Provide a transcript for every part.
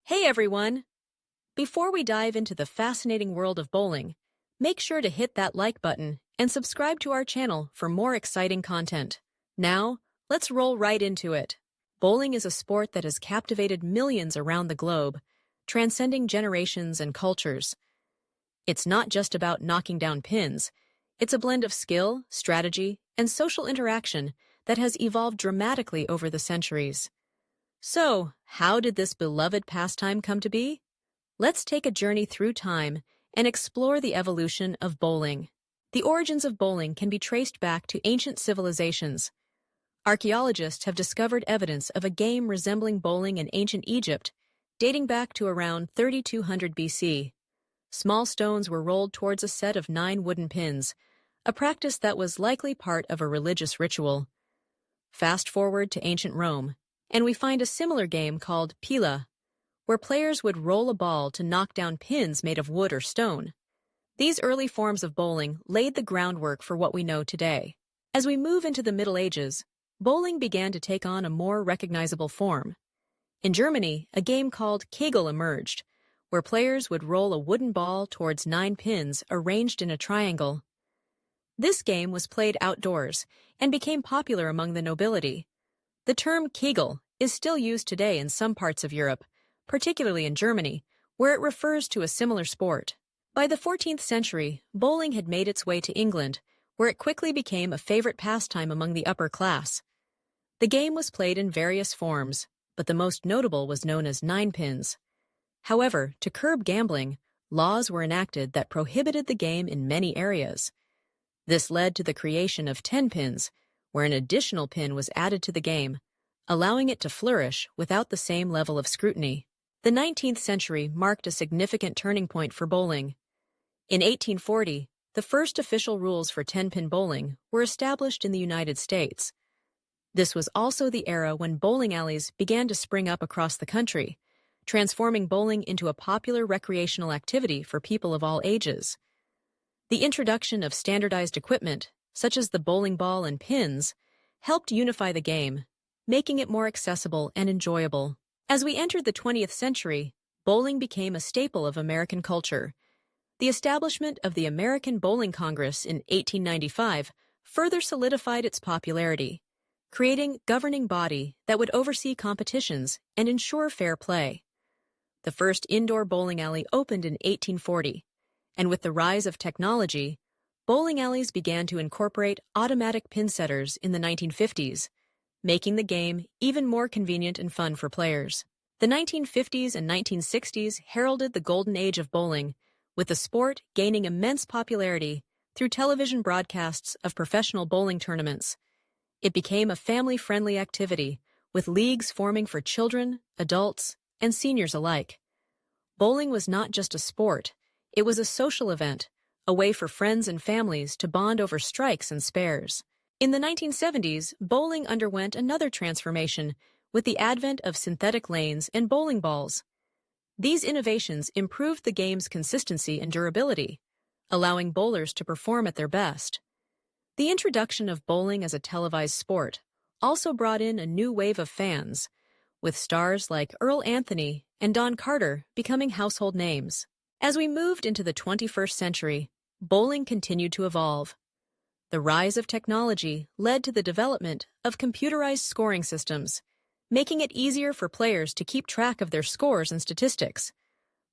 Hey everyone! Before we dive into the fascinating world of bowling, make sure to hit that like button and subscribe to our channel for more exciting content. Now, let's roll right into it. Bowling is a sport that has captivated millions around the globe, transcending generations and cultures. It's not just about knocking down pins. It's a blend of skill, strategy, and social interaction that has evolved dramatically over the centuries. So, how did this beloved pastime come to be? Let's take a journey through time and explore the evolution of bowling. The origins of bowling can be traced back to ancient civilizations. Archaeologists have discovered evidence of a game resembling bowling in ancient Egypt, dating back to around 3200 BC. Small stones were rolled towards a set of 9 wooden pins, a practice that was likely part of a religious ritual. Fast forward to ancient Rome, and we find a similar game called pila, where players would roll a ball to knock down pins made of wood or stone. These early forms of bowling laid the groundwork for what we know today. As we move into the Middle Ages, bowling began to take on a more recognizable form. In Germany, a game called Kegel emerged, where players would roll a wooden ball towards 9 pins arranged in a triangle. This game was played outdoors and became popular among the nobility. The term Kegel is still used today in some parts of Europe, particularly in Germany, where it refers to a similar sport. By the 14th century, bowling had made its way to England, where it quickly became a favorite pastime among the upper class. The game was played in various forms, but the most notable was known as 9 pins. However, to curb gambling, laws were enacted that prohibited the game in many areas. This led to the creation of 10 pins, where an additional pin was added to the game, allowing it to flourish without the same level of scrutiny. The 19th century marked a significant turning point for bowling. In 1840, the first official rules for 10-pin bowling were established in the United States. This was also the era when bowling alleys began to spring up across the country, transforming bowling into a popular recreational activity for people of all ages. The introduction of standardized equipment, such as the bowling ball and pins, helped unify the game, making it more accessible and enjoyable. As we entered the 20th century, bowling became a staple of American culture. The establishment of the American Bowling Congress in 1895 further solidified its popularity, creating a governing body that would oversee competitions and ensure fair play. The first indoor bowling alley opened in 1840, and with the rise of technology, bowling alleys began to incorporate automatic pin setters in the 1950s, making the game even more convenient and fun for players. The 1950s and 1960s heralded the golden age of bowling, with the sport gaining immense popularity through television broadcasts of professional bowling tournaments. It became a family-friendly activity, with leagues forming for children, adults, and seniors alike. Bowling was not just a sport, it was a social event, a way for friends and families to bond over strikes and spares. In the 1970s, bowling underwent another transformation with the advent of synthetic lanes and bowling balls. These innovations improved the game's consistency and durability, allowing bowlers to perform at their best. The introduction of bowling as a televised sport also brought in a new wave of fans, with stars like Earl Anthony and Don Carter becoming household names. As we moved into the 21st century, bowling continued to evolve. The rise of technology led to the development of computerized scoring systems, making it easier for players to keep track of their scores and statistics.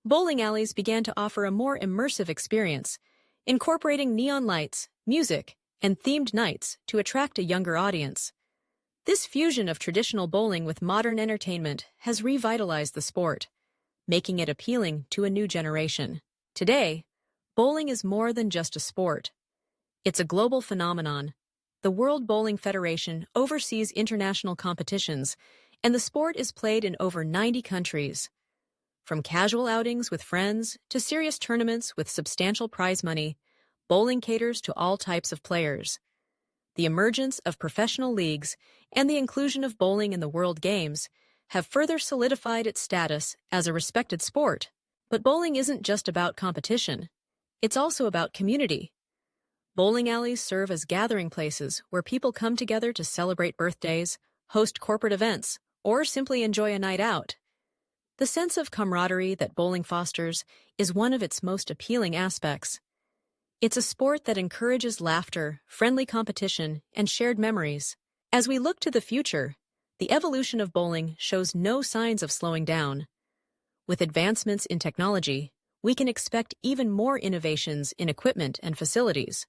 Bowling alleys began to offer a more immersive experience, incorporating neon lights, music, and themed nights to attract a younger audience. This fusion of traditional bowling with modern entertainment has revitalized the sport, making it appealing to a new generation. Today, bowling is more than just a sport. It's a global phenomenon. The World Bowling Federation oversees international competitions, and the sport is played in over 90 countries. From casual outings with friends to serious tournaments with substantial prize money, bowling caters to all types of players. The emergence of professional leagues and the inclusion of bowling in the World Games have further solidified its status as a respected sport. But bowling isn't just about competition. It's also about community. Bowling alleys serve as gathering places where people come together to celebrate birthdays, host corporate events, or simply enjoy a night out. The sense of camaraderie that bowling fosters is one of its most appealing aspects. It's a sport that encourages laughter, friendly competition, and shared memories. As we look to the future, the evolution of bowling shows no signs of slowing down. With advancements in technology, we can expect even more innovations in equipment and facilities.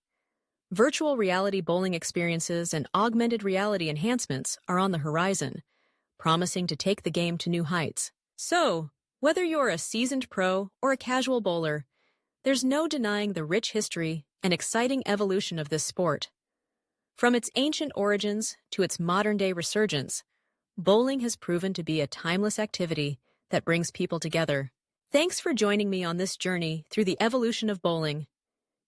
Virtual reality bowling experiences and augmented reality enhancements are on the horizon, promising to take the game to new heights. So, whether you're a seasoned pro or a casual bowler, there's no denying the rich history and exciting evolution of this sport. From its ancient origins to its modern-day resurgence, bowling has proven to be a timeless activity that brings people together. Thanks for joining me on this journey through the evolution of bowling.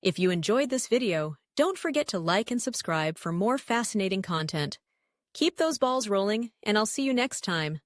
If you enjoyed this video, don't forget to like and subscribe for more fascinating content. Keep those balls rolling, and I'll see you next time.